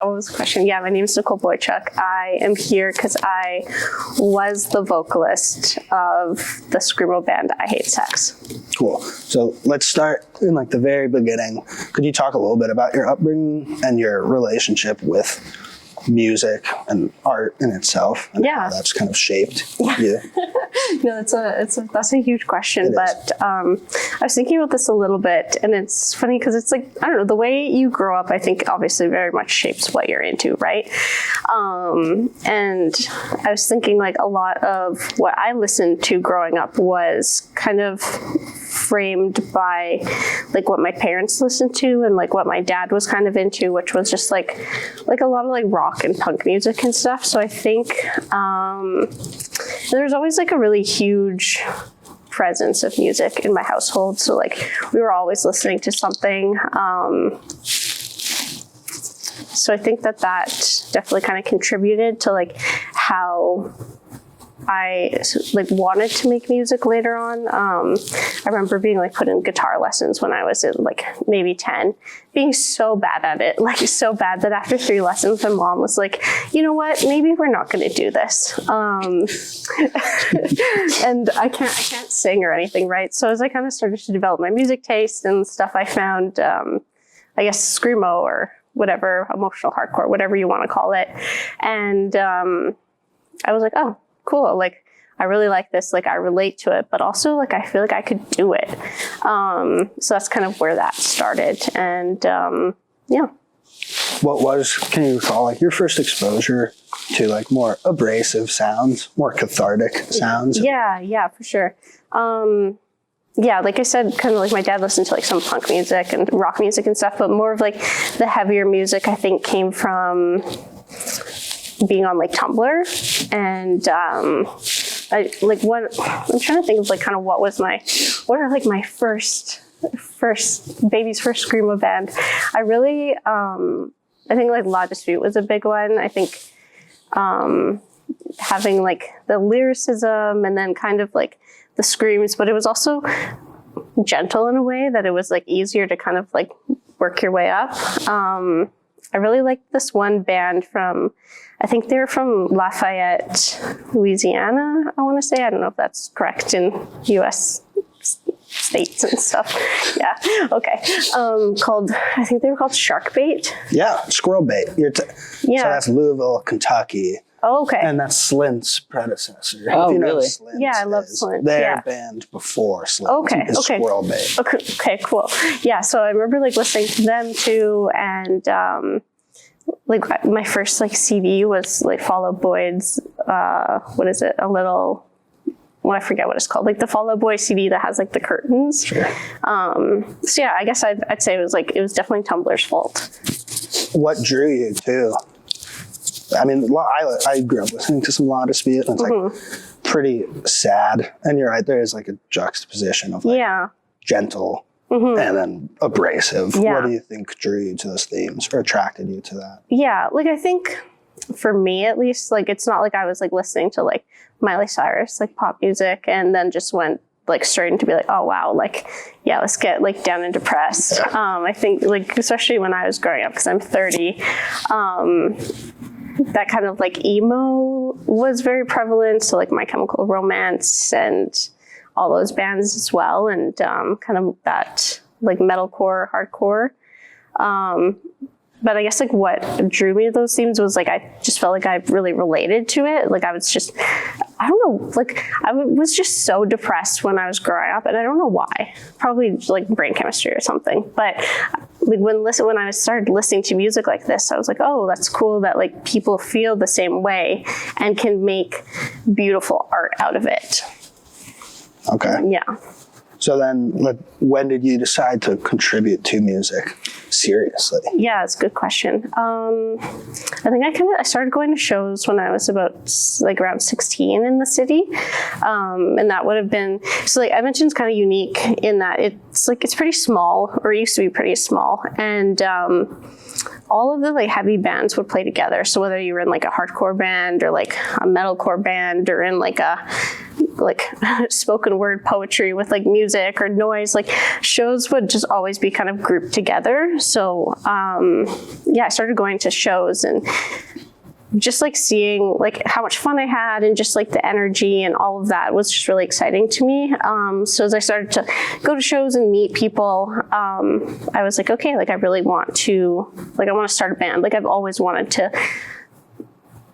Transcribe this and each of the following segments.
What was the question? Yeah, my name is Nicole Boychuk. I am here because I was the vocalist of the screamo band I Hate Sex. Cool. So let's start in like the very beginning. Could you talk a little bit about your upbringing and your relationship with music and art in itself, and how that's kind of shaped you? No, that's a huge question, but I was thinking about this a little bit, and it's funny because it's like, I don't know, the way you grow up, I think obviously very much shapes what you're into, right? And I was thinking like a lot of what I listened to growing up was kind of framed by like what my parents listened to and like what my dad was kind of into, which was just like a lot of like rock and punk music and stuff. So I think there's always like a really huge presence of music in my household. So like we were always listening to something. So I think that definitely kind of contributed to like how I like wanted to make music later on. I remember being like put in guitar lessons when I was in like maybe 10, being so bad at it, like so bad that after 3 lessons, my mom was like, you know what, maybe we're not going to do this. And I can't sing or anything, right? So as I kind of started to develop my music taste and stuff, I found, I guess, screamo or whatever, emotional hardcore, whatever you want to call it. And I was like, oh, cool. Like, I really like this. Like, I relate to it, but also like, I feel like I could do it. So that's kind of where that started. And yeah. Can you recall like your first exposure to like more abrasive sounds, more cathartic sounds? Yeah, for sure. Yeah, like I said, kind of like my dad listened to like some punk music and rock music and stuff, but more of like the heavier music I think came from being on like Tumblr. And I'm trying to think of like kind of what are like my first baby's first screamo band. I really I think like La Dispute was a big one. I think having like the lyricism and then kind of like the screams, but it was also gentle in a way that it was like easier to kind of like work your way up. I really liked this one band from, I think they're from Lafayette, Louisiana, I want to say. I don't know if that's correct in U.S. states and stuff. Yeah, okay. I think they were called Shark Bait. Yeah, Squirrel Bait. So that's Louisville, Kentucky. Oh, okay. And that's Slint's predecessor. Oh, you know really? Slint I love Slint. Their band before Slint. Okay. Squirrel Bait. Okay, cool. Yeah, so I remember like listening to them too, and like my first like CD was like Fall Out Boy's what is it? I forget what it's called. Like the Fall Out Boy CD that has like the curtains. Sure. So yeah, I guess I'd say it was definitely Tumblr's fault. What drew you to? I mean, I grew up listening to some La Dispute, and it's like pretty sad. And you're right, there is like a juxtaposition of like gentle and then abrasive. Yeah. What do you think drew you to those themes or attracted you to that? Yeah, like I think for me at least, like it's not like I was like listening to like Miley Cyrus, like pop music, and then just went like starting to be like, oh wow, like yeah, let's get like down and depressed. I think like especially when I was growing up, because I'm 30, that kind of like emo was very prevalent. So like My Chemical Romance and all those bands as well. And kind of that like metalcore, hardcore. But I guess like what drew me to those themes was like, I just felt like I really related to it. Like I was just, I don't know, like I was just so depressed when I was growing up, and I don't know why. Probably like brain chemistry or something. But like when I started listening to music like this, I was like, oh, that's cool that like people feel the same way and can make beautiful art out of it. Okay. Yeah. So then, when did you decide to contribute to music seriously? Yeah, it's a good question. I think I started going to shows when I was about like around 16 in the city. And that would have been, so like Edmonton's kind of unique in that it's pretty small, or it used to be pretty small. And all of the like heavy bands would play together. So whether you were in like a hardcore band or like a metalcore band or in like a spoken word poetry with like music or noise, like shows would just always be kind of grouped together. So I started going to shows and just like seeing like how much fun I had and just like the energy and all of that was just really exciting to me. So as I started to go to shows and meet people, I was like, okay, like I really want to, like I want to start a band. Like I've always wanted to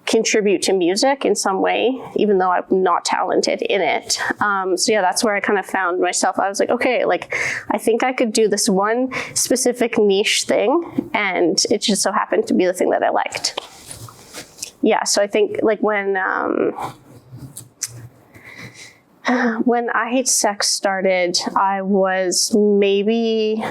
contribute to music in some way, even though I'm not talented in it. That's where I kind of found myself. I was like, okay, like I think I could do this one specific niche thing, and it just so happened to be the thing that I liked. Yeah, so I think like when I Hate Sex started, I maybe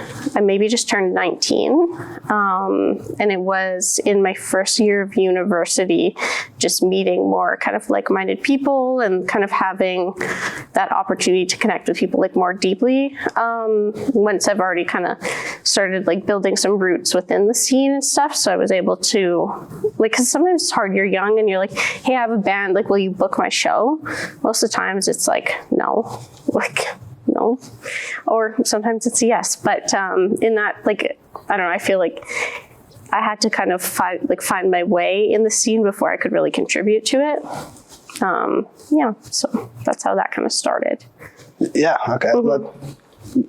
just turned 19. And it was in my first year of university, just meeting more kind of like-minded people and kind of having that opportunity to connect with people like more deeply. Once I've already kind of started like building some roots within the scene and stuff. So I was able to like, cause sometimes it's hard, you're young and you're like, hey, I have a band, like, will you book my show? Most of the times it's like, no, or sometimes it's a yes, but in that, like, I don't know, I feel like I had to kind of find my way in the scene before I could really contribute to it. So that's how that kind of started. Yeah, okay. Mm-hmm.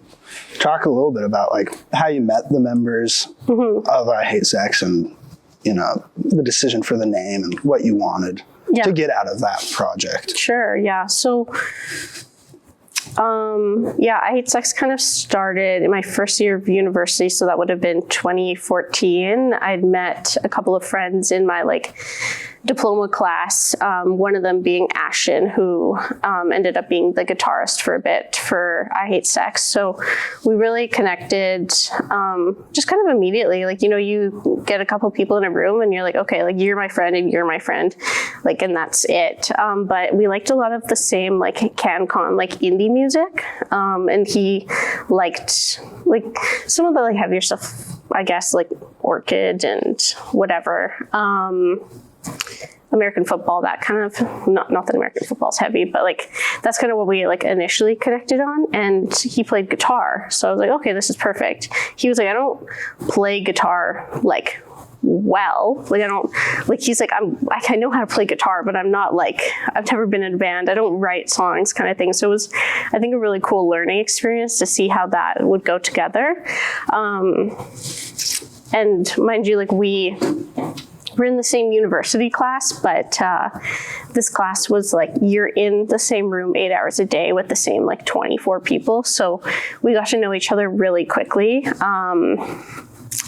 Talk a little bit about like how you met the members of I Hate Sex and, you know, the decision for the name and what you wanted to get out of that project. Sure, yeah. So, I Hate Sex kind of started in my first year of university, so that would have been 2014. I'd met a couple of friends in my like diploma class, one of them being Ashton, who ended up being the guitarist for a bit for I Hate Sex. So we really connected just kind of immediately. Like, you know, you get a couple people in a room and you're like, okay, like you're my friend and you're my friend, like, and that's it. But we liked a lot of the same like CanCon, like indie music. And he liked like some of the like heavier stuff, I guess, like Orchid and whatever. American football, that kind of, not that American football's heavy, but like that's kind of what we like initially connected on. And he played guitar, so I was like, okay, this is perfect. He was like, I don't play guitar like well, like I don't, like he's like, I know how to play guitar, but I'm not like, I've never been in a band, I don't write songs kind of thing. So it was, I think, a really cool learning experience to see how that would go together. And mind you, like we're in the same university class, but this class was like, you're in the same room 8 hours a day with the same like 24 people. So we got to know each other really quickly.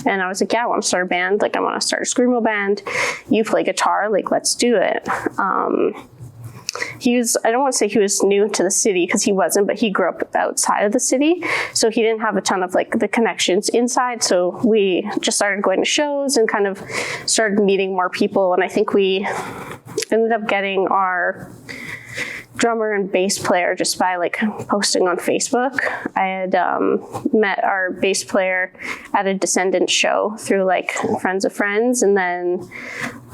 And I was like, yeah, I want to start a band. Like, I want to start a screamo band. You play guitar, like, let's do it. I don't want to say he was new to the city because he wasn't, but he grew up outside of the city. So he didn't have a ton of like the connections inside. So we just started going to shows and kind of started meeting more people. And I think we ended up getting our drummer and bass player just by like posting on Facebook. I had met our bass player at a Descendants show through like friends of friends, and then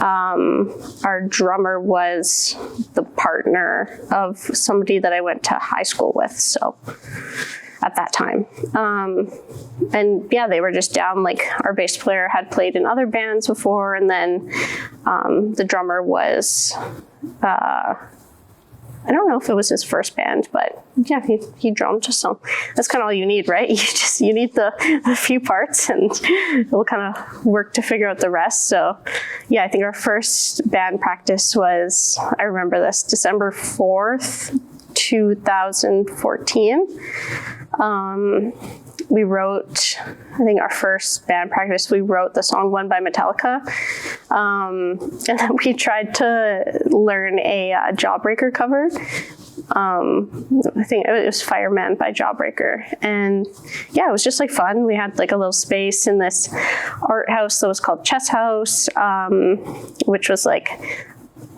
our drummer was the partner of somebody that I went to high school with, so at that time. And yeah, they were just down, like our bass player had played in other bands before, and then the drummer was I don't know if it was his first band, but yeah, he drummed. So that's kind of all you need, right? You need the few parts, and we'll kind of work to figure out the rest. So yeah, I think our first band practice was, I remember this, December 4th, 2014. We wrote, I think our first band practice, we wrote the song One by Metallica. And then we tried to learn a Jawbreaker cover. I think it was Fireman by Jawbreaker. And yeah, it was just like fun. We had like a little space in this art house that was called Chess House, which was like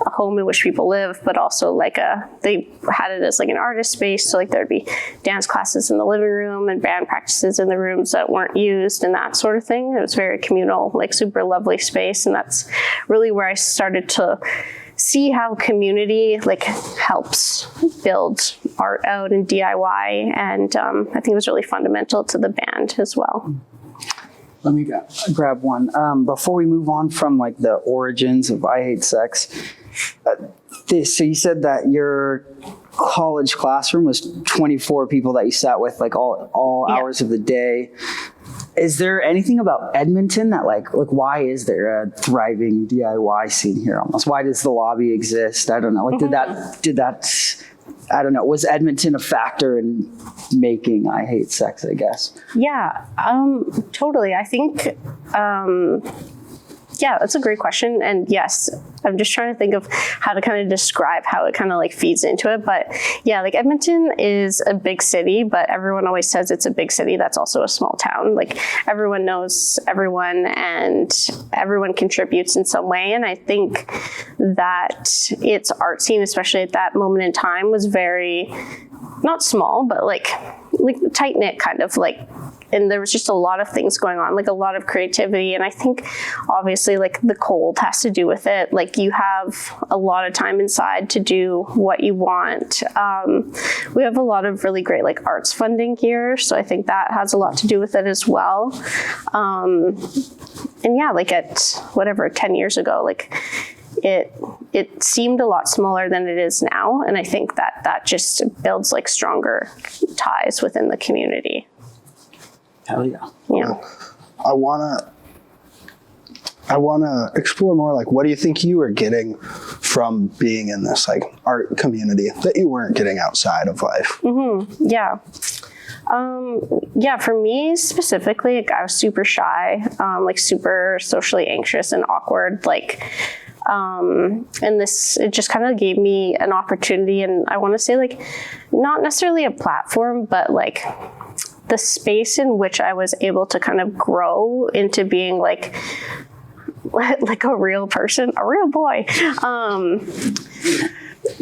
a home in which people live, but also like they had it as like an artist space. So like there'd be dance classes in the living room and band practices in the rooms that weren't used and that sort of thing. It was very communal, like super lovely space. And that's really where I started to see how community like helps build art out and DIY. And I think it was really fundamental to the band as well. Let me grab one. Before we move on from like the origins of I Hate Sex, so you said that your college classroom was 24 people that you sat with like all hours of the day. Is there anything about Edmonton that like why is there a thriving DIY scene here almost? Why does the lobby exist? I don't know. Like did that I don't know. Was Edmonton a factor in making I Hate Sex, I guess? Yeah, totally. I think, yeah, that's a great question. And yes, I'm just trying to think of how to kind of describe how it kind of like feeds into it. But yeah, like Edmonton is a big city, but everyone always says it's a big city that's also a small town. Like everyone knows everyone and everyone contributes in some way. And I think that its art scene, especially at that moment in time, was very, not small, but like tight knit kind of like, and there was just a lot of things going on, like a lot of creativity. And I think obviously like the cold has to do with it. Like you have a lot of time inside to do what you want. We have a lot of really great like arts funding here. So I think that has a lot to do with it as well. And yeah, like at whatever, 10 years ago, like it seemed a lot smaller than it is now. And I think that just builds like stronger ties within the community. Hell yeah. Yeah. I wanna explore more like what do you think you were getting from being in this like art community that you weren't getting outside of life? Mm-hmm. Yeah. Yeah, for me specifically, like I was super shy, like super socially anxious and awkward, like and it just kind of gave me an opportunity, and I want to say like not necessarily a platform, but like the space in which I was able to kind of grow into being like a real person, a real boy.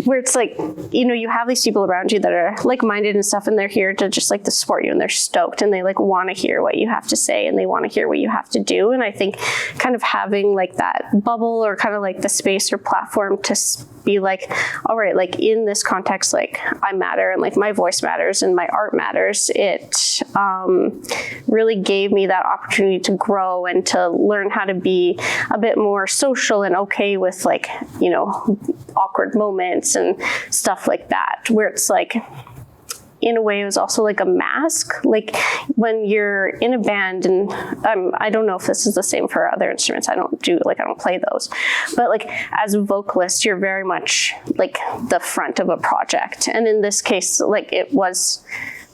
Where it's like, you know, you have these people around you that are like-minded and stuff, and they're here to just like to support you, and they're stoked, and they like want to hear what you have to say, and they want to hear what you have to do. And I think kind of having like that bubble or kind of like the space or platform to be like, all right, like in this context, like I matter, and like my voice matters and my art matters. It really gave me that opportunity to grow and to learn how to be a bit more social and okay with like, you know, awkward moments and stuff like that, where it's like, in a way, it was also like a mask. Like when you're in a band, and I don't know if this is the same for other instruments. I don't play those. But like as a vocalist, you're very much like the front of a project. And in this case, like it was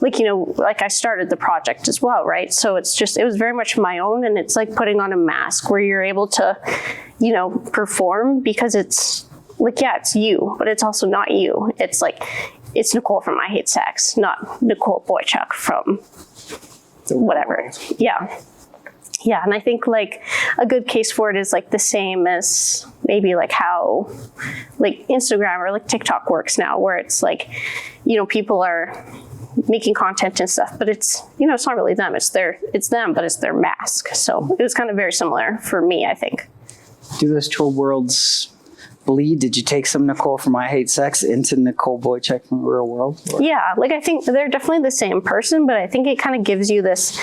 like, you know, like I started the project as well, right? So it was very much my own, and it's like putting on a mask where you're able to, you know, perform because it's like, yeah, it's you, but it's also not you. It's like, it's Nicole from I Hate Sex, not Nicole Boychuk from whatever. Yeah. Yeah. And I think like a good case for it is like the same as maybe like how like Instagram or like TikTok works now, where it's like, you know, people are making content and stuff, but it's, you know, it's not really them. It's them, but it's their mask. So it was kind of very similar for me, I think. Do those two worlds bleed? Did you take some Nicole from I Hate Sex into Nicole Boychuk from the real world? Or? Yeah, like I think they're definitely the same person, but I think it kind of gives you this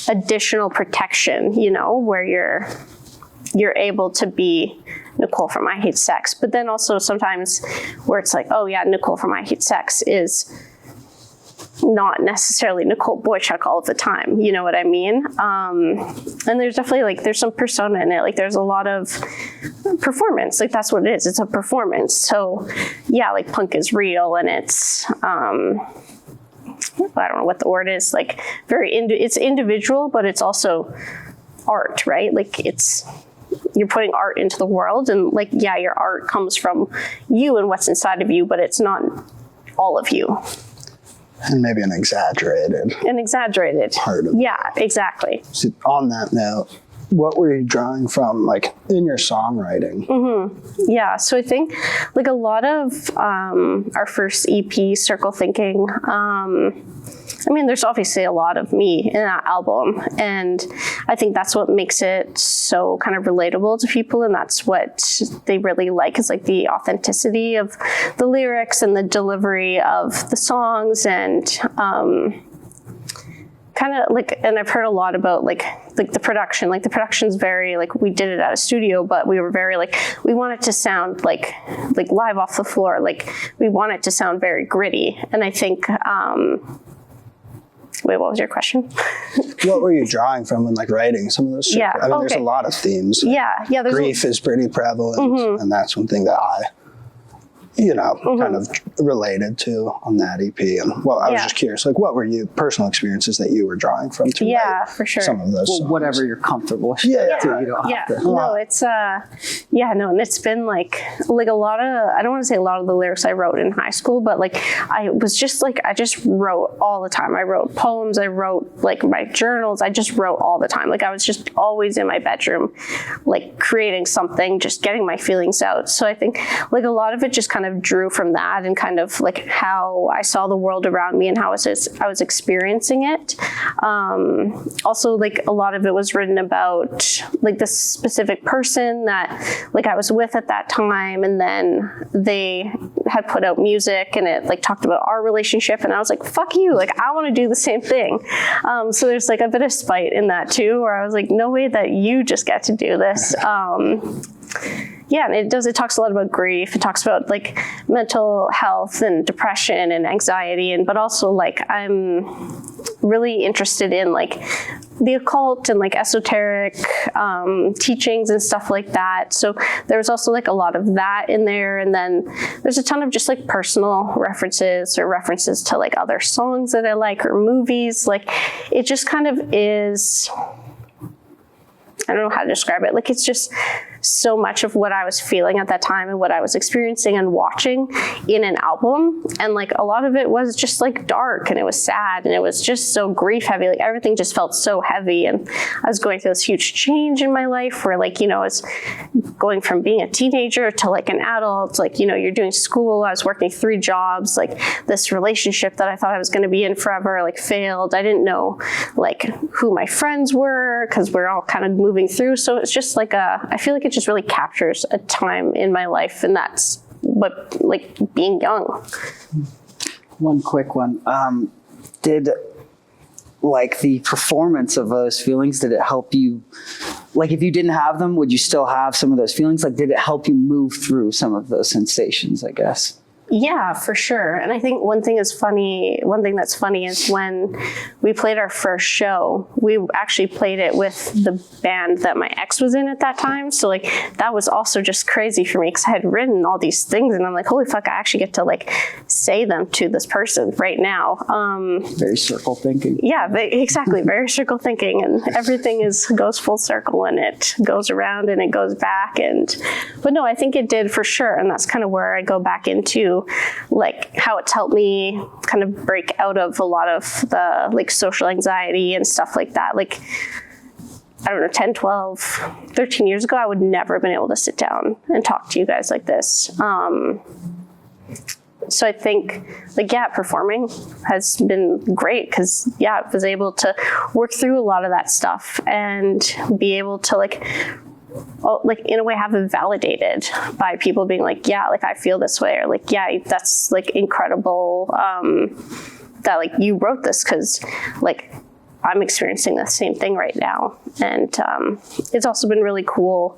additional protection, you know, where you're able to be Nicole from I Hate Sex, but then also sometimes where it's like, oh yeah, Nicole from I Hate Sex is not necessarily Nicole Boychuk all of the time, you know what I mean? And there's definitely like, there's some persona in it. Like there's a lot of performance, like that's what it is. It's a performance. So yeah, like punk is real, and it's, I don't know what the word is, like it's individual, but it's also art, right? Like you're putting art into the world, and like, yeah, your art comes from you and what's inside of you, but it's not all of you. And maybe an exaggerated part of it. Yeah, exactly. So on that note, what were you drawing from, like, in your songwriting? Yeah, so I think like a lot of our first EP, Circle Thinking, I mean, there's obviously a lot of me in that album, and I think that's what makes it so kind of relatable to people, and that's what they really like, is like the authenticity of the lyrics and the delivery of the songs, and kind of like, and I've heard a lot about like the production. Like the production's very like, we did it at a studio, but we were very like, we want it to sound like live off the floor. Like we want it to sound very gritty, and I think. Wait, what was your question? What were you drawing from when like writing some of those? Yeah, I mean, there's a lot of themes. Yeah. Grief is pretty prevalent, and that's one thing that I, kind of related to on that EP. And well, I was just curious, like, what were you personal experiences that you were drawing from to write for sure. some of those songs? Whatever you're comfortable with. Yeah. You don't have to. No, it's and it's been like a lot of, I don't want to say a lot of the lyrics I wrote in high school, but like I was just like, I just wrote all the time. I wrote poems, I wrote like my journals, I just wrote all the time. Like I was just always in my bedroom, like creating something, just getting my feelings out. So I think like a lot of it just kind of drew from that, and kind of like how I saw the world around me and how I was experiencing it. Also, like a lot of it was written about like this specific person that like I was with at that time, and then they had put out music and it like talked about our relationship, and I was like, fuck you, like I want to do the same thing. So there's like a bit of spite in that too, where I was like, no way that you just get to do this. And it talks a lot about grief. It talks about like mental health and depression and anxiety, but also like I'm really interested in like the occult and like esoteric teachings and stuff like that. So there was also like a lot of that in there, and then there's a ton of just like personal references or references to like other songs that I like or movies. Like it just kind of is, I don't know how to describe it. Like, it's just so much of what I was feeling at that time and what I was experiencing and watching in an album. And like, a lot of it was just like dark, and it was sad, and it was just so grief heavy. Like everything just felt so heavy. And I was going through this huge change in my life where like, I was going from being a teenager to like an adult, like, you're doing school. I was working 3 jobs, like this relationship that I thought I was going to be in forever, like failed. I didn't know like who my friends were, because we're all kind of moving through. So it's just like I feel like it just really captures a time in my life, and that's what like being young. One quick one. Did like the performance of those feelings, did it help you, like if you didn't have them, would you still have some of those feelings? Like did it help you move through some of those sensations, I guess? Yeah, for sure. And I think one thing that's funny is when we played our first show, we actually played it with the band that my ex was in at that time. So like that was also just crazy for me, because I had written all these things and I'm like, holy fuck, I actually get to like say them to this person right now. Very circle thinking. Yeah, exactly. Very circle thinking, and everything goes full circle, and it goes around and it goes back. But no, I think it did for sure. And that's kind of where I go back into like how it's helped me kind of break out of a lot of the like social anxiety and stuff like that. Like, I don't know, 10, 12, 13 years ago, I would never have been able to sit down and talk to you guys like this. So I think like, performing has been great, because I was able to work through a lot of that stuff and be able to like in a way have it validated by people being like, like I feel this way, or like, that's like incredible that like you wrote this, because like I'm experiencing the same thing right now. And it's also been really cool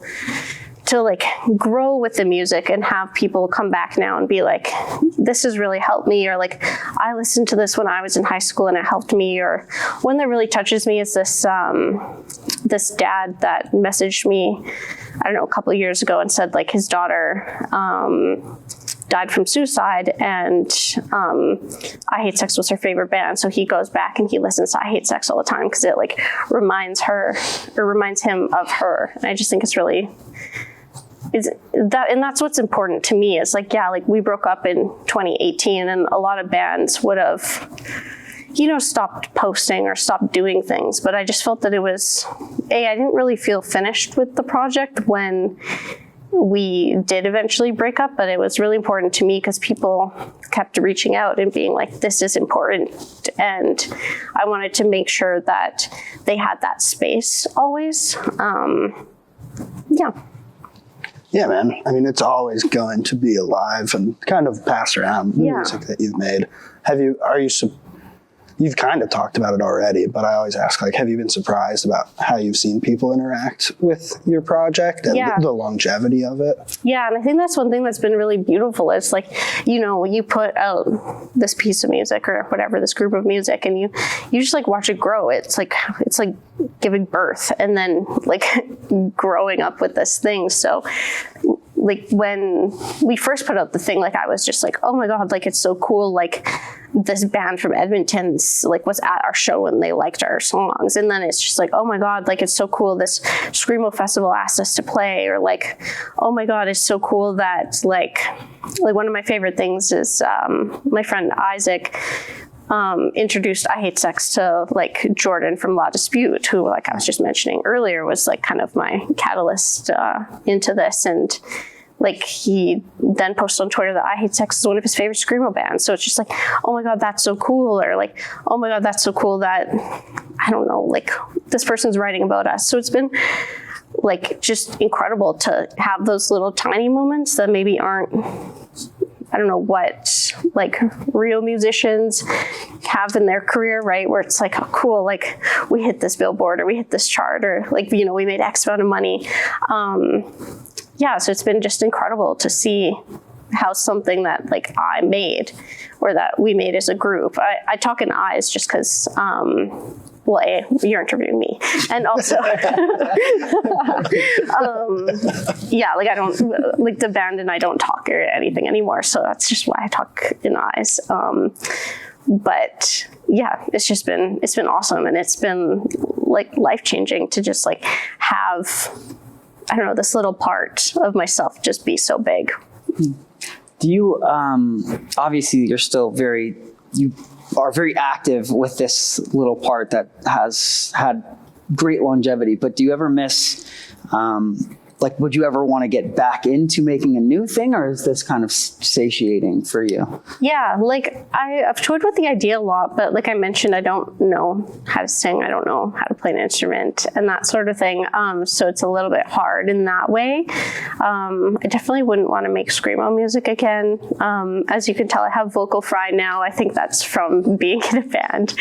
to like grow with the music and have people come back now and be like, this has really helped me, or like I listened to this when I was in high school and it helped me. Or one that really touches me is this this dad that messaged me, I don't know, a couple of years ago, and said like his daughter died from suicide, and I Hate Sex was her favorite band. So he goes back and he listens to I Hate Sex all the time, because it like reminds him of her. And I just think it's really, and that's what's important to me, is like, like we broke up in 2018, and a lot of bands would have, stopped posting or stopped doing things, but I just felt that it was, I didn't really feel finished with the project when we did eventually break up, but it was really important to me because people kept reaching out and being like, this is important. And I wanted to make sure that they had that space always. Yeah, man. I mean, it's always going to be alive and kind of pass around the music that you've made. You've kind of talked about it already, but I always ask, like, have you been surprised about how you've seen people interact with your project and the longevity of it? Yeah, and I think that's one thing that's been really beautiful. It's like, you put out this piece of music or whatever, this group of music, and you just like watch it grow. It's like giving birth and then like growing up with this thing. So like when we first put out the thing, like I was just like, oh my God, like it's so cool. Like this band from Edmonton like was at our show and they liked our songs. And then it's just like, oh my God, like it's so cool. This Screamo Festival asked us to play, or like, oh my God, it's so cool that like one of my favorite things is my friend Isaac introduced I Hate Sex to like Jordan from La Dispute, who like I was just mentioning earlier was like kind of my catalyst into this. And like he then posted on Twitter that I Hate Sex is one of his favorite Screamo bands. So it's just like, oh my God, that's so cool. Or like, oh my God, that's so cool that, I don't know, like this person's writing about us. So it's been like just incredible to have those little tiny moments that maybe aren't, I don't know what like real musicians have in their career, right? Where it's like, oh, cool, like we hit this billboard or we hit this chart or like, we made X amount of money. So it's been just incredible to see how something that like I made or that we made as a group. I talk in I's just because, you're interviewing me. And also, like I don't, like the band and I don't talk or anything anymore. So that's just why I talk in I's. But yeah, it's been awesome. And it's been like life-changing to just like have, I don't know, this little part of myself just be so big. Do you, obviously you're still you are very active with this little part that has had great longevity, but do you ever miss, would you ever want to get back into making a new thing, or is this kind of satiating for you? Yeah, like I've toyed with the idea a lot, but like I mentioned, I don't know how to sing. I don't know how to play an instrument and that sort of thing. So it's a little bit hard in that way. I definitely wouldn't want to make Screamo music again. As you can tell, I have vocal fry now. I think that's from being in a band.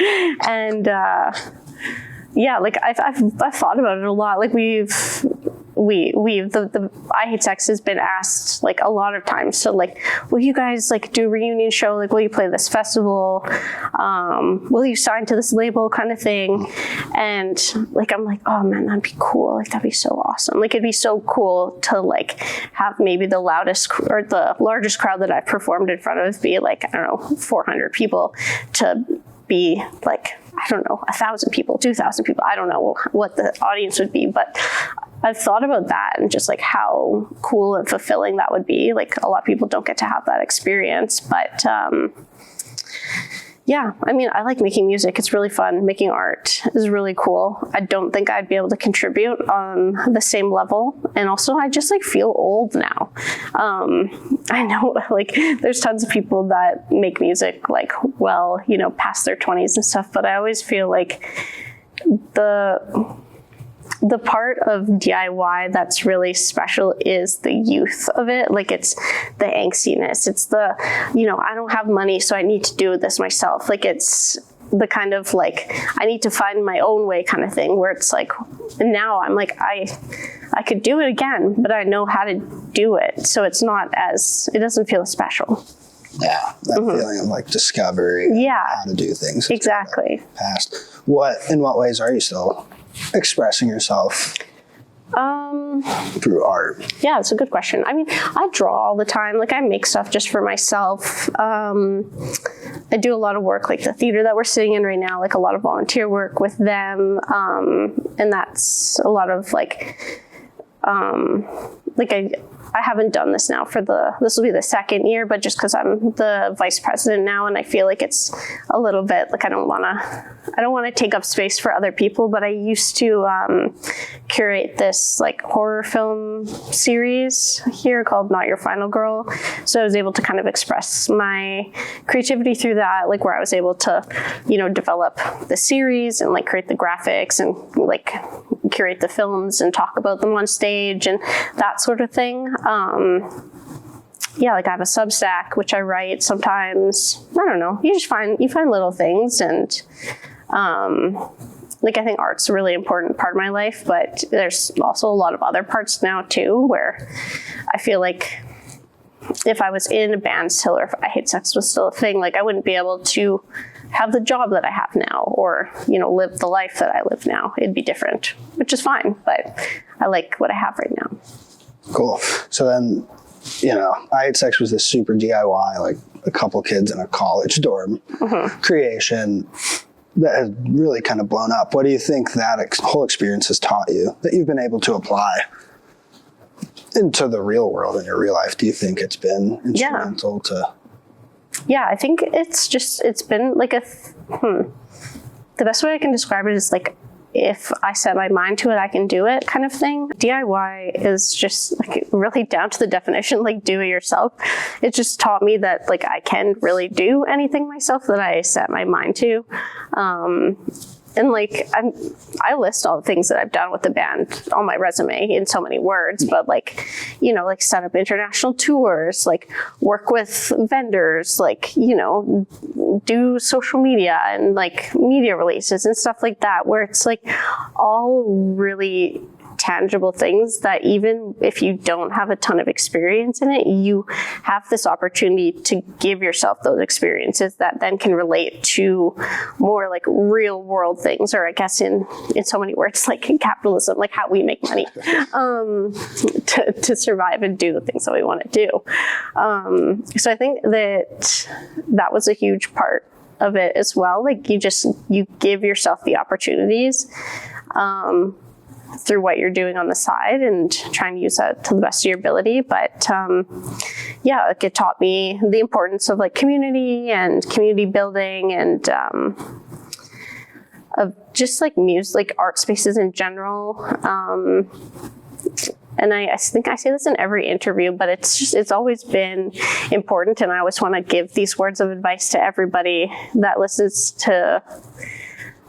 And like I've thought about it a lot. Like the I Hate Sex has been asked like a lot of times. So like, will you guys like do a reunion show? Like, will you play this festival? Will you sign to this label kind of thing? And like, I'm like, oh man, that'd be cool. Like, that'd be so awesome. Like, it'd be so cool to like have maybe the loudest or the largest crowd that I've performed in front of be like, I don't know, 400 people to be like, I don't know, 1,000 people, 2,000 people. I don't know what the audience would be, but I've thought about that and just like how cool and fulfilling that would be. Like a lot of people don't get to have that experience, but I mean, I like making music. It's really fun. Making art is really cool. I don't think I'd be able to contribute on the same level. And also I just like feel old now. I know like there's tons of people that make music like, past their 20s and stuff, but I always feel like the part of DIY that's really special is the youth of it. Like it's the angstiness. It's the, I don't have money, so I need to do this myself. Like it's the kind of like, I need to find my own way kind of thing where it's like, now I'm like, I could do it again, but I know how to do it. So it's not it doesn't feel as special. Yeah, that feeling of like discovery. Yeah. How to do things. Exactly. Past. In what ways are you still expressing yourself through art? Yeah, it's a good question. I mean, I draw all the time. Like I make stuff just for myself. I do a lot of work, like the theater that we're sitting in right now, like a lot of volunteer work with them. And that's a lot of like, like I haven't done this now this will be the second year, but just because I'm the vice president now, and I feel like it's a little bit like I don't want to take up space for other people, but I used to curate this like horror film series here called Not Your Final Girl. So I was able to kind of express my creativity through that, like where I was able to, develop the series and like create the graphics and like curate the films and talk about them on stage and that sort of thing. Like I have a Substack, which I write sometimes. I don't know. You find little things, and like I think art's a really important part of my life, but there's also a lot of other parts now too, where I feel like if I was in a band still, or if I Hate Sex was still a thing, like I wouldn't be able to have the job that I have now, or, live the life that I live now. It'd be different, which is fine, but I like what I have right now. Cool. So then, I Hate Sex was this super DIY, like a couple kids in a college dorm creation that has really kind of blown up. What do you think that whole experience has taught you that you've been able to apply into the real world in your real life? Do you think it's been instrumental to? Yeah, I think it's been like the best way I can describe it is like, if I set my mind to it, I can do it kind of thing. DIY is just like really down to the definition, like do it yourself. It just taught me that like I can really do anything myself that I set my mind to. And like I list all the things that I've done with the band on my resume in so many words, but like, like set up international tours, like work with vendors, like, do social media and like media releases and stuff like that, where it's like all really tangible things that even if you don't have a ton of experience in it, you have this opportunity to give yourself those experiences that then can relate to more like real world things, or I guess in so many words, like in capitalism, like how we make money to survive and do the things that we want to do. So I think that was a huge part of it as well. Like you give yourself the opportunities through what you're doing on the side and trying to use that to the best of your ability. But like it taught me the importance of like community and community building and of just like music, like art spaces in general. And I think I say this in every interview, but it's always been important. And I always want to give these words of advice to everybody that listens to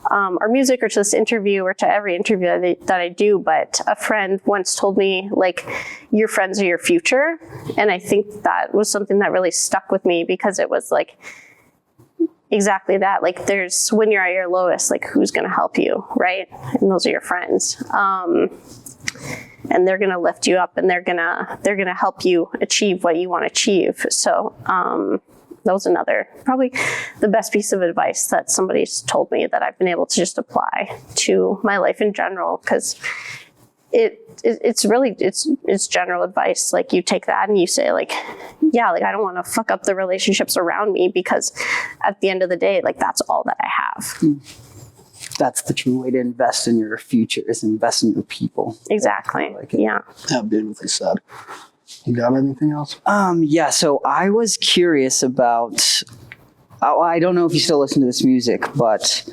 our music or to this interview or to every interview that I do. But a friend once told me, like, your friends are your future. And I think that was something that really stuck with me, because it was like exactly that. Like when you're at your lowest, like who's going to help you, right? And those are your friends. And they're going to lift you up, and they're going to help you achieve what you want to achieve. So, that was probably the best piece of advice that somebody's told me that I've been able to just apply to my life in general, because it's general advice. Like you take that and you say like, yeah, like I don't want to fuck up the relationships around me, because at the end of the day, like that's all that I have. That's the true way to invest in your future, is invest in your people. Exactly. Like it. Yeah. How beautifully said. You got anything else? So I was curious about, I don't know if you still listen to this music, but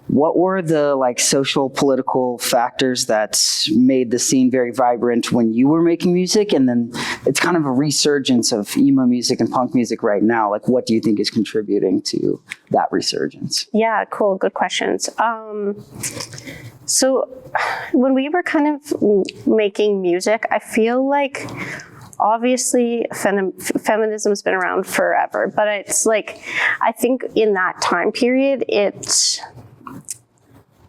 what were the like social political factors that made the scene very vibrant when you were making music? And then it's kind of a resurgence of emo music and punk music right now. Like, what do you think is contributing to that resurgence? Yeah, cool. Good questions. So when we were kind of making music, I feel like obviously feminism has been around forever, but it's like, I think in that time period,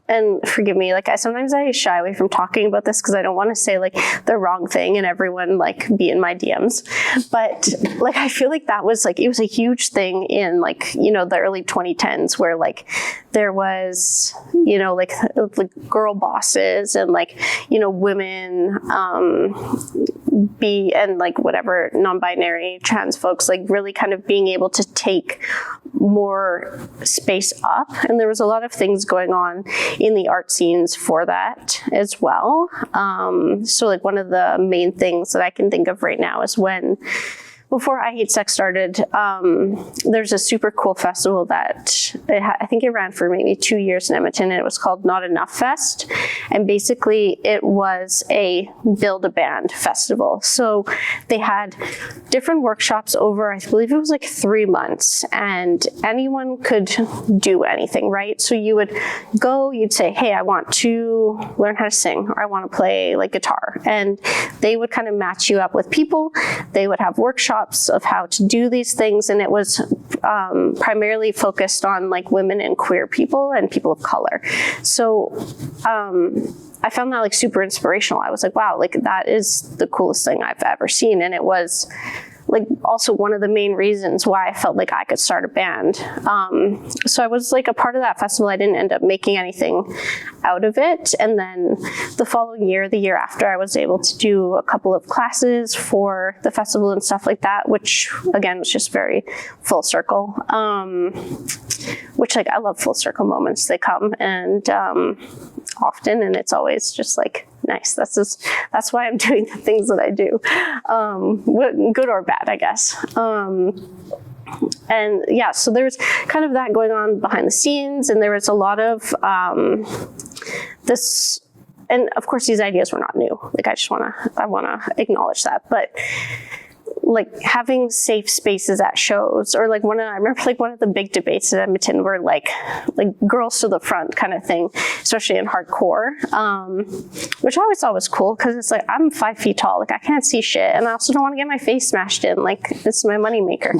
and forgive me, like sometimes I shy away from talking about this because I don't want to say like the wrong thing and everyone like be in my DMs. But like, I feel like that was like, it was a huge thing in like, the early 2010s, where like there was, like girl bosses and like, women be, and like whatever non-binary trans folks, like really kind of being able to take more space up. And there was a lot of things going on in the art scenes for that as well. So like one of the main things that I can think of right now is when, before I Hate Sex started, there's a super cool festival that I think it ran for maybe 2 years in Edmonton, and it was called Not Enough Fest. And basically it was a build a band festival. So they had different workshops over, I believe it was like 3 months, and anyone could do anything, right? So you would go, you'd say, hey, I want to learn how to sing, or I want to play like guitar. And they would kind of match you up with people. They would have workshops of how to do these things, and it was primarily focused on like women and queer people and people of color. So I found that like super inspirational. I was like, wow, like that is the coolest thing I've ever seen. And it was like also one of the main reasons why I felt like I could start a band. So I was like a part of that festival. I didn't end up making anything out of it. And then the following year, the year after, I was able to do a couple of classes for the festival and stuff like that, which again was just very full circle. Which like I love full circle moments. They come and often, and it's always just like nice. That's why I'm doing the things that I do, good or bad, I guess. And yeah, so there's kind of that going on behind the scenes, and there was a lot of this, and of course these ideas were not new. Like I wanna acknowledge that, but like having safe spaces at shows, or like I remember like one of the big debates in Edmonton were like girls to the front kind of thing, especially in hardcore, which I always thought was cool because it's like I'm 5 feet tall, like I can't see shit, and I also don't want to get my face smashed in. Like this is my moneymaker.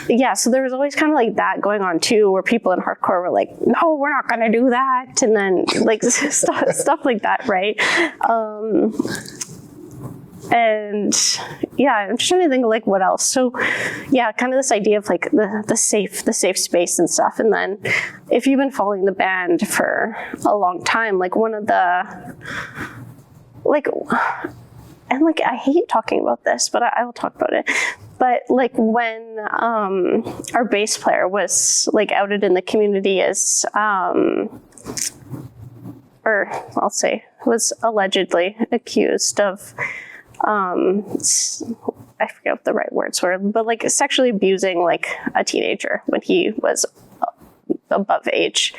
Yeah, so there was always kind of like that going on too, where people in hardcore were like, no, we're not gonna do that, and then like stuff like that, right? And yeah, I'm just trying to think of like what else. So yeah, kind of this idea of like the safe space and stuff. And then if you've been following the band for a long time, like one of the like, and like I hate talking about this, but I will talk about it. But like when our bass player was like outed in the community as or I'll say was allegedly accused of I forget what the right words were, but like sexually abusing like a teenager when he was above age.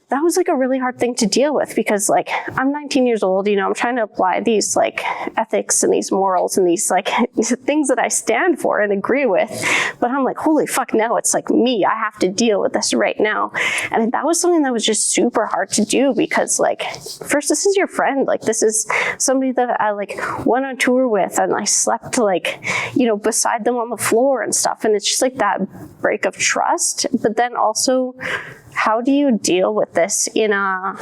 That was like a really hard thing to deal with because like I'm 19 years old, you know, I'm trying to apply these like ethics and these morals and these like things that I stand for and agree with. But I'm like, holy fuck, now it's like me. I have to deal with this right now. And that was something that was just super hard to do because like, first, this is your friend. Like this is somebody that I like went on tour with and I slept like, you know, beside them on the floor and stuff. And it's just like that break of trust. But then also, how do you deal with this in a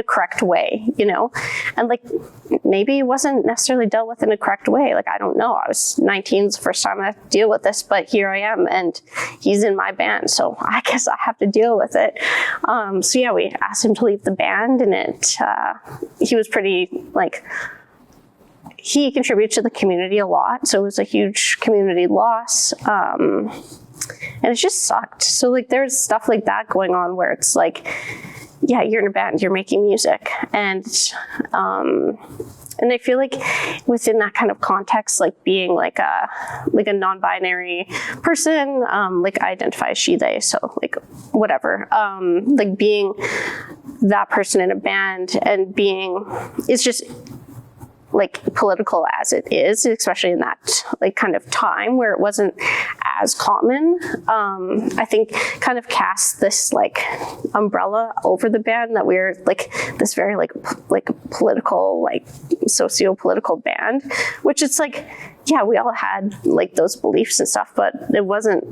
correct way, you know? And like, maybe it wasn't necessarily dealt with in a correct way. Like, I don't know. I was 19, it's the first time I had to deal with this, but here I am and he's in my band. So I guess I have to deal with it. So yeah, we asked him to leave the band and he was pretty like, he contributed to the community a lot. So it was a huge community loss. And it just sucked. So like there's stuff like that going on where it's like, yeah, you're in a band, you're making music. And I feel like within that kind of context, like being like a non-binary person, like I identify as she, they, so like whatever, like being that person in a band and it's just like political as it is, especially in that like kind of time where it wasn't as common, I think kind of cast this like umbrella over the band that we're like this very like political, like socio-political band, which it's like, yeah, we all had like those beliefs and stuff, but it wasn't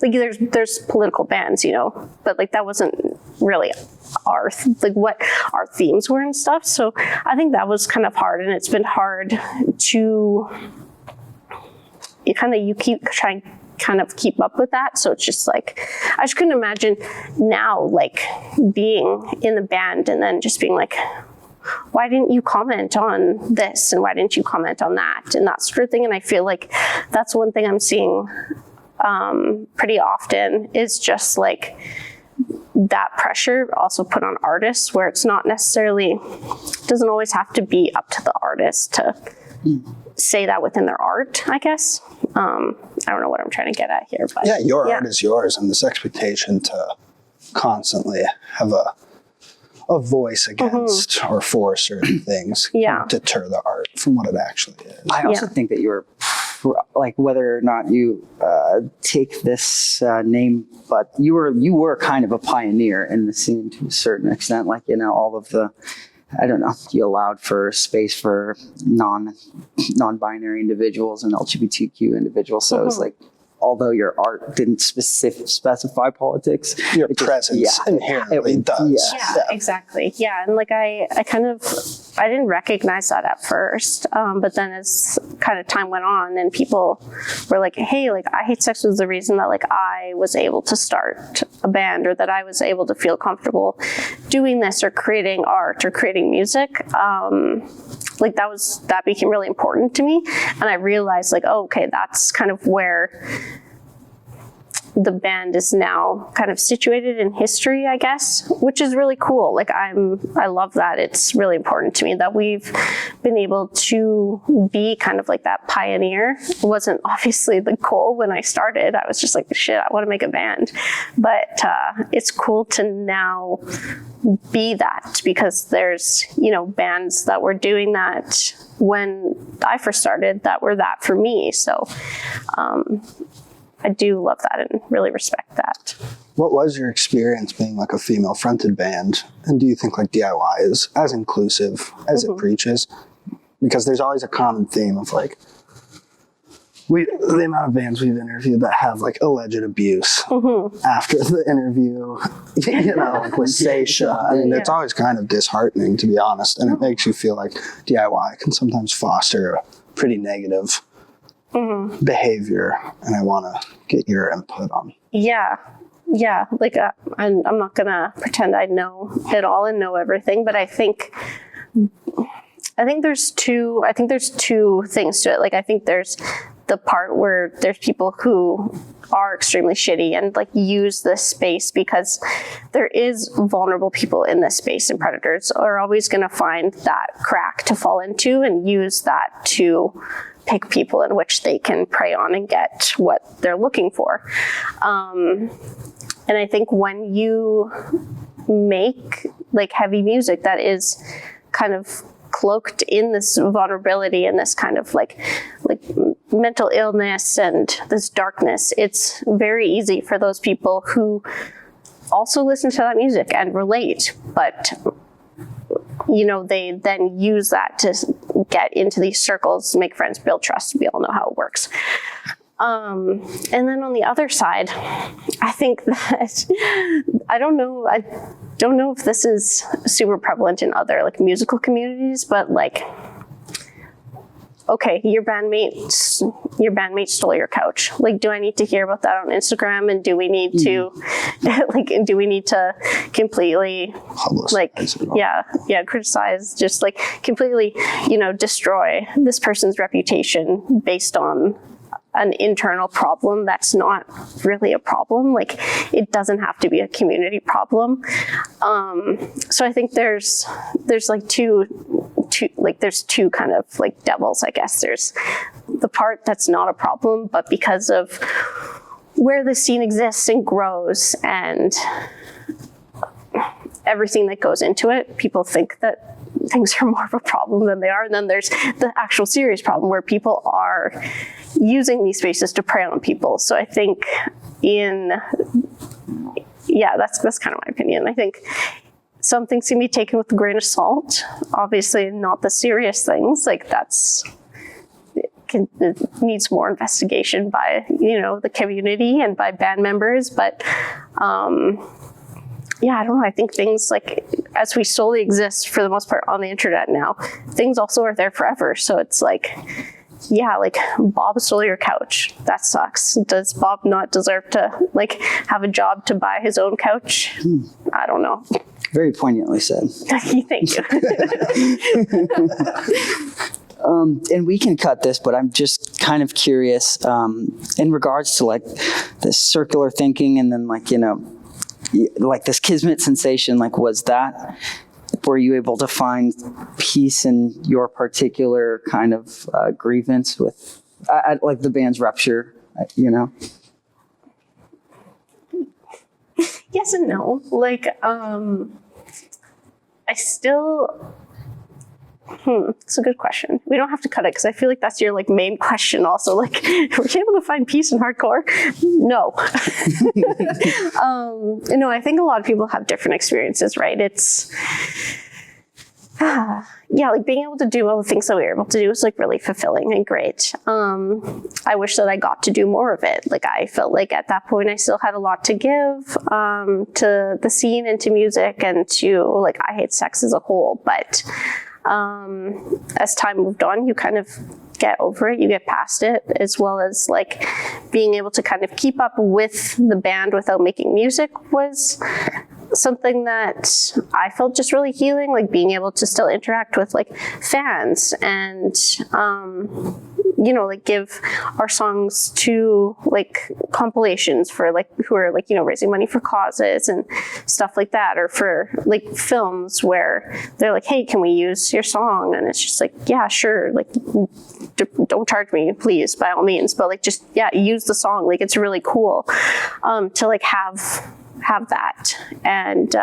like there's political bands, you know, but like that wasn't really what our themes were and stuff. So I think that was kind of hard, and it's been hard to keep trying kind of keep up with that. So it's just like, I just couldn't imagine now like being in the band and then just being like, why didn't you comment on this? And why didn't you comment on that? And that sort of thing. And I feel like that's one thing I'm seeing pretty often is just like that pressure also put on artists, where it's not necessarily, doesn't always have to be up to the artist to say that within their art, I guess. I don't know what I'm trying to get at here, but your art is yours, and this expectation to constantly have a voice against or for certain things can deter the art from what it actually is. I also think that you're like, whether or not you take this name, but you were kind of a pioneer in the scene to a certain extent. Like, you know, all of the, I don't know, you allowed for space for non-binary individuals and LGBTQ individuals. So it's like, although your art didn't specify politics, your presence inherently does. Yeah, exactly. Yeah, and like I didn't recognize that at first, but then as kind of time went on and people were like, hey, like I Hate Sex was the reason that like I was able to start a band, or that I was able to feel comfortable doing this or creating art or creating music. Like that became really important to me, and I realized like, oh, okay, that's kind of where the band is now kind of situated in history, I guess, which is really cool. Like I love that. It's really important to me that we've been able to be kind of like that pioneer. It wasn't obviously the goal when I started. I was just like, shit, I want to make a band. But it's cool to now be that, because there's, you know, bands that were doing that when I first started that were that for me. So I do love that and really respect that. What was your experience being like a female fronted band? And do you think like DIY is as inclusive as it preaches? Because there's always a common theme of like, the amount of bands we've interviewed that have like alleged abuse after the interview, you know, like with Seisha. I mean, it's always kind of disheartening, to be honest. And it makes you feel like DIY can sometimes foster a pretty negative behavior. And I want to get your input on. Yeah. Like I'm not going to pretend I know it all and know everything, but I think there's two things to it. Like I think there's the part where there's people who are extremely shitty and like use this space, because there is vulnerable people in this space, and predators are always going to find that crack to fall into and use that to pick people in which they can prey on and get what they're looking for. And I think when you make like heavy music that is kind of cloaked in this vulnerability and this kind of like mental illness and this darkness, it's very easy for those people who also listen to that music and relate, but you know, they then use that to get into these circles, make friends, build trust. We all know how it works. And then on the other side, I think that I don't know if this is super prevalent in other like musical communities, but like, okay, your bandmate stole your couch. Like, do I need to hear about that on Instagram? And do we need to completely criticize, just like completely, you know, destroy this person's reputation based on an internal problem that's not really a problem? Like, it doesn't have to be a community problem. So I think there's like there's two kind of like devils, I guess. There's the part that's not a problem, but because of where the scene exists and grows and everything that goes into it, people think that things are more of a problem than they are. And then there's the actual serious problem where people are using these spaces to prey on people. So I think that's kind of my opinion. I think some things can be taken with a grain of salt. Obviously not the serious things, like it needs more investigation by, you know, the community and by band members. But I don't know. I think things like, as we solely exist for the most part on the internet now, things also are there forever. So it's like, like Bob stole your couch. That sucks. Does Bob not deserve to like have a job to buy his own couch? I don't know. Very poignantly said. Thank you. And we can cut this, but I'm just kind of curious in regards to like this circular thinking and then like, you know, like this kismet sensation, like were you able to find peace in your particular kind of grievance with like the band's rupture, you know? Yes and no. Like, I still... it's a good question. We don't have to cut it because I feel like that's your like main question also. Like, were you able to find peace in hardcore? No. No, I think a lot of people have different experiences, right? It's, yeah, like being able to do all the things that we were able to do is like really fulfilling and great. I wish that I got to do more of it. Like I felt like at that point I still had a lot to give to the scene and to music and to like I Hate Sex as a whole. But as time moved on, you kind of get over it, you get past it, as well as like being able to kind of keep up with the band without making music was something that I felt just really healing, like being able to still interact with like fans and, you know, like give our songs to like compilations for like who are like, you know, raising money for causes and stuff like that, or for like films where they're like, hey, can we use your song? And it's just like, yeah, sure, like don't charge me, please, by all means, but like just, yeah, use the song. Like it's really cool to like have that and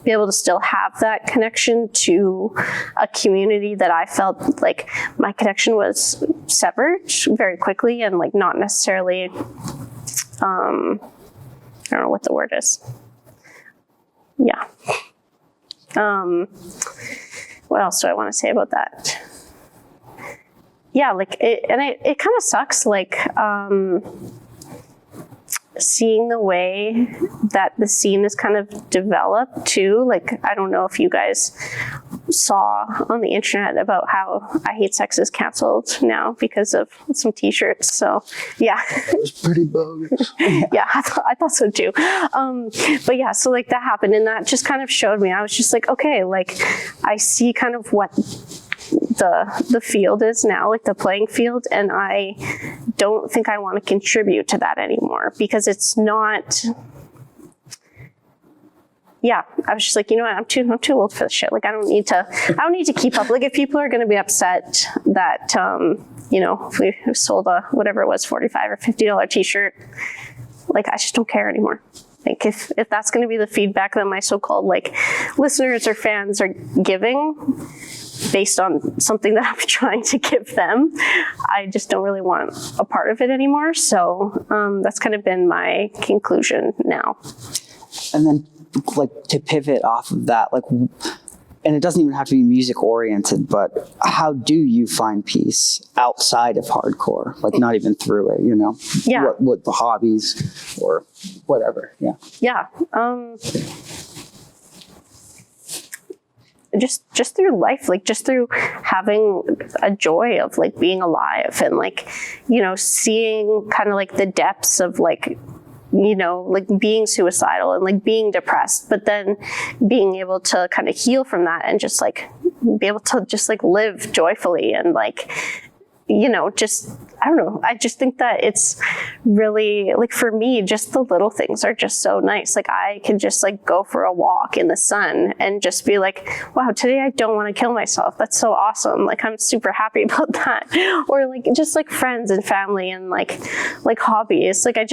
be able to still have that connection to a community that I felt like my connection was severed very quickly and like not necessarily, I don't know what the word is. Yeah. What else do I want to say about that? Yeah, like it kind of sucks, like, seeing the way that the scene is kind of developed too. Like, I don't know if you guys saw on the internet about how I Hate Sex is canceled now because of some t-shirts. So yeah. It was pretty bogus. Yeah, I thought so too. But yeah, so like that happened and that just kind of showed me, I was just like, okay, like I see kind of what the field is now, like the playing field, and I don't think I want to contribute to that anymore because it's not. Yeah, I was just like, you know what, I'm too old for this shit. Like I don't need to keep up. Like if people are going to be upset that you know, if we sold a whatever it was, $45 or $50 t-shirt, like I just don't care anymore. Like if that's going to be the feedback that my so-called like listeners or fans are giving based on something that I'm trying to give them, I just don't really want a part of it anymore. So that's kind of been my conclusion now. And then like to pivot off of that, like, and it doesn't even have to be music oriented, but how do you find peace outside of hardcore? Like not even through it, you know? Yeah. What the hobbies or whatever. Yeah. Yeah. Just through life, like just through having a joy of like being alive and like, you know, seeing kind of like the depths of like, you know, like being suicidal and like being depressed, but then being able to kind of heal from that and just like be able to just like live joyfully and like, you know, just, I don't know. I just think that it's really like for me, just the little things are just so nice. Like I can just like go for a walk in the sun and just be like, wow, today I don't want to kill myself. That's so awesome. Like I'm super happy about that. Or like just like friends and family and like hobbies. Like I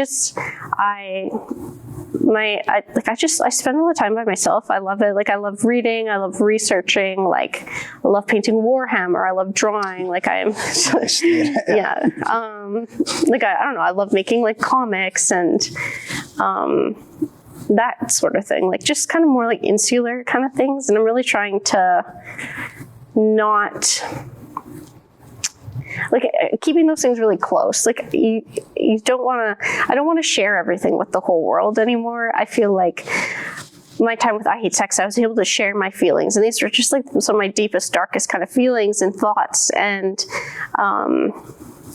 spend a lot of time by myself. I love it. Like I love reading. I love researching. Like I love painting Warhammer. I love drawing. Like I'm yeah. Like I don't know. I love making like comics and that sort of thing. Like just kind of more like insular kind of things. And I'm really trying to not like keeping those things really close. Like you don't want to, I don't want to share everything with the whole world anymore. I feel like my time with I Hate Sex, I was able to share my feelings, and these were just like some of my deepest, darkest kind of feelings and thoughts. And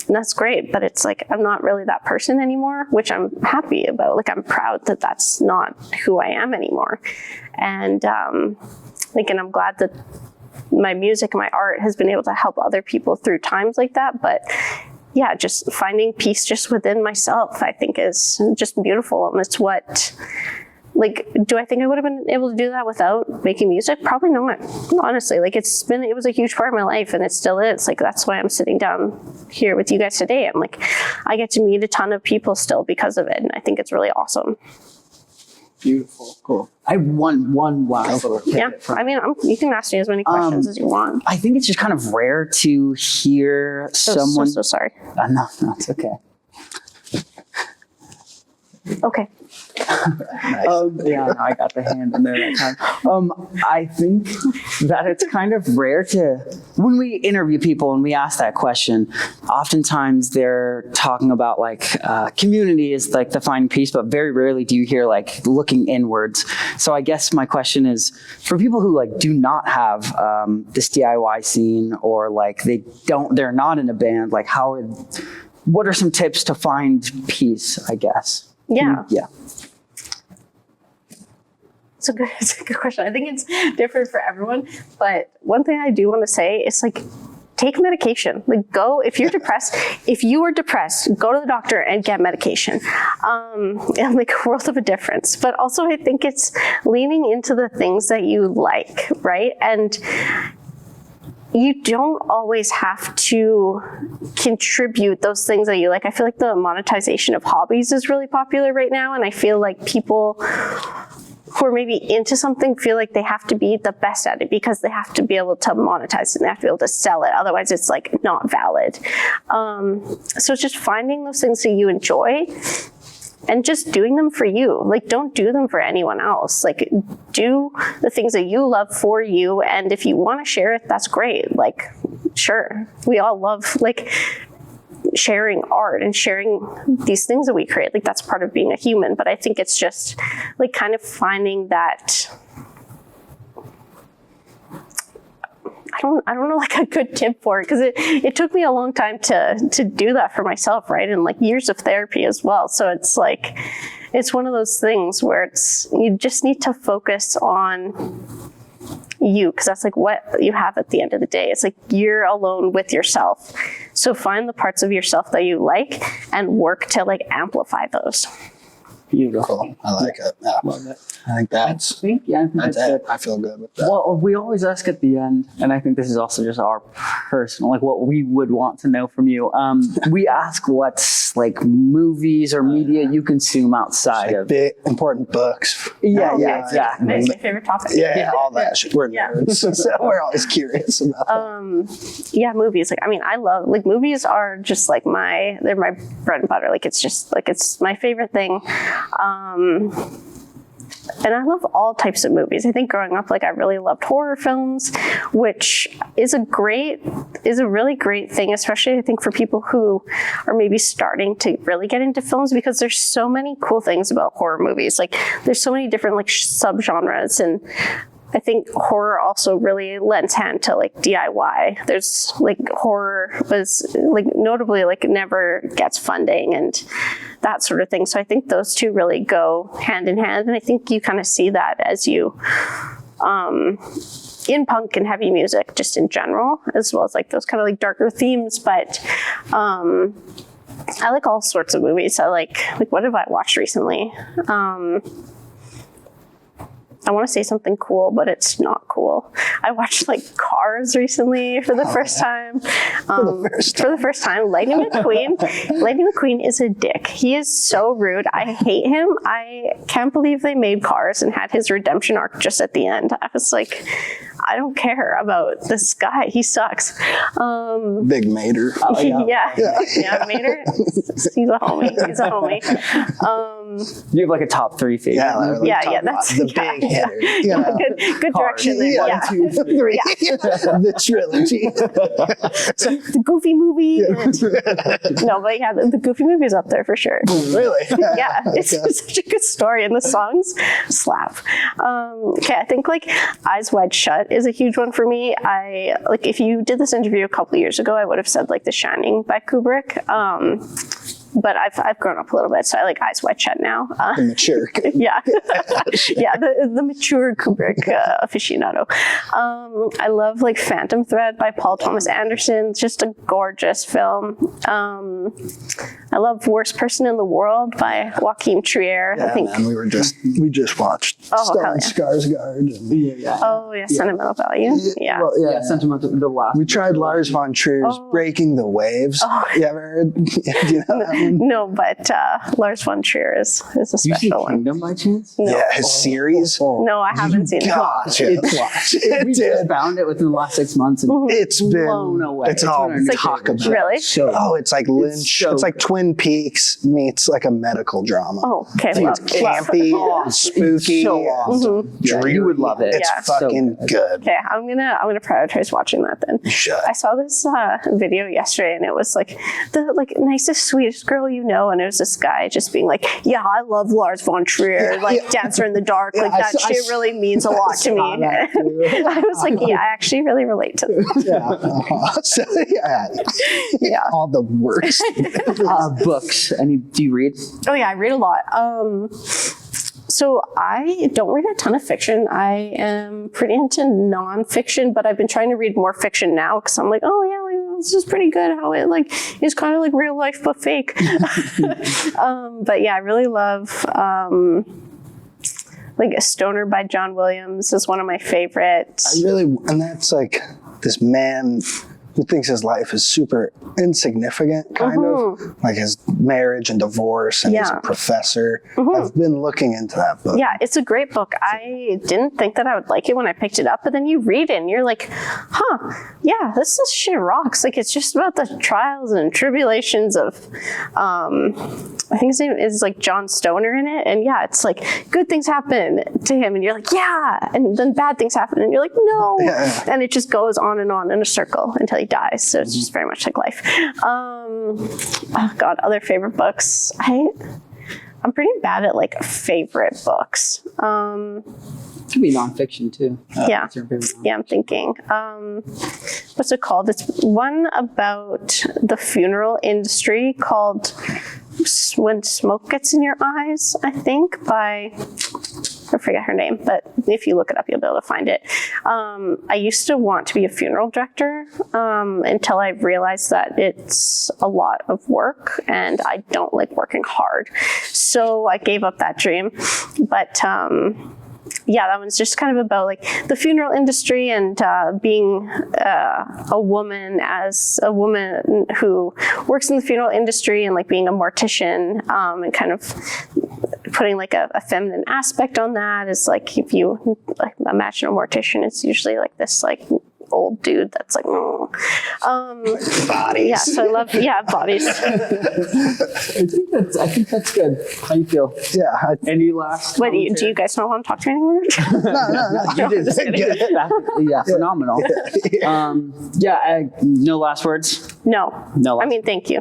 And that's great, but it's like, I'm not really that person anymore, which I'm happy about. Like, I'm proud that that's not who I am anymore. And and I'm glad that my music and my art has been able to help other people through times like that. But yeah, just finding peace just within myself, I think is just beautiful. And it's what, like, do I think I would have been able to do that without making music? Probably not, honestly. Like, it was a huge part of my life, and it still is. Like, that's why I'm sitting down here with you guys today. I'm like, I get to meet a ton of people still because of it, and I think it's really awesome. Beautiful. Cool. I have one last little Yeah, I mean, you can ask me as many questions as you want. I think it's just kind of rare to hear someone. So sorry. No, it's okay. Okay. Yeah, no, I got the hand in there that time. I think that it's kind of rare when we interview people and we ask that question, oftentimes they're talking about like community is like the finding peace, but very rarely do you hear like looking inwards. So I guess my question is for people who like do not have this DIY scene, or like they're not in a band, like what are some tips to find peace, I guess? Yeah. Yeah. It's a good question. I think it's different for everyone. But one thing I do want to say is like, take medication. Like, if you are depressed, go to the doctor and get medication. And like a world of a difference. But also I think it's leaning into the things that you like, right? And you don't always have to contribute those things that you like. I feel like the monetization of hobbies is really popular right now. And I feel like people who are maybe into something feel like they have to be the best at it because they have to be able to monetize it and they have to be able to sell it. Otherwise it's like not valid. So it's just finding those things that you enjoy and just doing them for you. Like, don't do them for anyone else. Like, do the things that you love for you. And if you want to share it, that's great. Like, sure. We all love like sharing art and sharing these things that we create. Like, that's part of being a human. But I think it's just like kind of finding that, I don't know like a good tip for it, because it took me a long time to do that for myself, right? And like years of therapy as well. So it's like, it's one of those things where you just need to focus on you, because that's like what you have at the end of the day. It's like you're alone with yourself. So find the parts of yourself that you like and work to like amplify those. Beautiful. I like it. Yeah. Love it. I think that's I think it. good. I feel good with that. Well, we always ask at the end, and I think this is also just our personal, like what we would want to know from you. We ask what's like movies or media you consume outside like of big, important books. Yeah, exactly. That's my favorite topic. Yeah, all that shit. We're nerds, so we're always curious about movies. Like, I mean, I love, like, movies are just like they're my bread and butter. Like, it's just like, it's my favorite thing. And I love all types of movies. I think growing up, like, I really loved horror films, which is a really great thing, especially I think for people who are maybe starting to really get into films, because there's so many cool things about horror movies. Like, there's so many different like subgenres, and I think horror also really lends hand to like DIY. There's like horror was like notably like never gets funding and that sort of thing. So I think those two really go hand in hand. And I think you kind of see that as you, in punk and heavy music, just in general, as well as like those kind of like darker themes. But I like all sorts of movies. I like what have I watched recently? I want to say something cool, but it's not cool. I watched like Cars recently for the first time. For the first time, Lightning McQueen is a dick. He is so rude. I hate him. I can't believe they made Cars and had his redemption arc just at the end. I was like, I don't care about this guy. He sucks. Big Mater. Oh, yeah, Mater. He's a homie. You have like a top 3 favorite? That's the big hitter. You know? Good direction there. Yeah. 1, 2, 3. The trilogy. So the Goofy movie. No, but yeah, the Goofy movie is up there for sure. Really? Yeah, it's such a good story, and the songs slap. Okay, I think like Eyes Wide Shut is a huge one for me. I like, if you did this interview a couple of years ago, I would have said like The Shining by Kubrick. But I've grown up a little bit, so I like Eyes Wide Shut now. The mature. Yeah, yeah, the mature Kubrick aficionado. I love like Phantom Thread by Paul Thomas Anderson. It's just a gorgeous film. I love Worst Person in the World by Joaquin Trier. Yeah, I think. man, we just watched Stellan Skarsgård. And, Oh yeah, Sentimental Value. Yeah. well, Yeah, Sentimental. The last. We tried Lars von Trier's Breaking the Waves. You ever heard? Do you know that one? No, but Lars von Trier is a You see special one. Kingdom by chance? No. Yeah, his series. No, I haven't seen it. Gosh, We just found it within the last 6 months. And it's been blown away. It's all one of our talk favorites. about. Really? So Oh, it's like Lynch. so It's like good. Twin Peaks meets like a medical drama. Oh, okay. It's Love. campy, awesome. spooky, It's so and awesome. Yeah, you would love it. It's Yeah. fucking good. Okay, I'm gonna prioritize watching that then. You should. I saw this video yesterday, and it was like the nicest, sweetest girl you know, and it was this guy just being like, "Yeah, I love Lars von Trier, like Dancer in the Dark, like I that saw- shit really means a lot to me." saw that too. I was like, "Yeah, I actually really relate to that." Yeah. So, yeah. Yeah. All the worst. Books. Do you read? Oh yeah, I read a lot. So I don't read a ton of fiction. I am pretty into nonfiction, but I've been trying to read more fiction now because I'm like, oh yeah, like, this is pretty good. How it like is kind of like real life but fake. But yeah, I really love like A Stoner by John Williams is one of my favorites. And that's like this man who thinks his life is super insignificant, kind of like his marriage and divorce, and he's a Yeah. professor. I've been looking into that book. Yeah, it's a great book. I didn't think that I would like it when I picked it up, but then you read it and you're like, huh, yeah, this shit rocks. Like, it's just about the trials and tribulations of, I think his name is like John Stoner in it. And yeah, it's like good things happen to him and you're like, yeah. And then bad things happen and you're like, no. Yeah. And it just goes on and on in a circle until he dies. So it's just very much like life. Oh God, other favorite books. I'm pretty bad at like favorite books. It could be nonfiction too. Yeah. What's your favorite one? Yeah, I'm thinking. What's it called? It's one about the funeral industry called When Smoke Gets in Your Eyes, I think, by, I forget her name, but if you look it up, you'll be able to find it. I used to want to be a funeral director until I realized that it's a lot of work and I don't like working hard. So I gave up that dream. But yeah, that one's just kind of about like the funeral industry and being a woman who works in the funeral industry and like being a mortician and kind of putting like a feminine aspect on that is like, if you like imagine a mortician, it's usually like this like old dude that's like, oh. Bodies. Yeah, so I love, bodies. I think that's good. How you feel? Yeah. Any last? What, do you guys not want to talk to me anymore? No. You did. Yeah, phenomenal. No last words. No. No I last mean, thank you.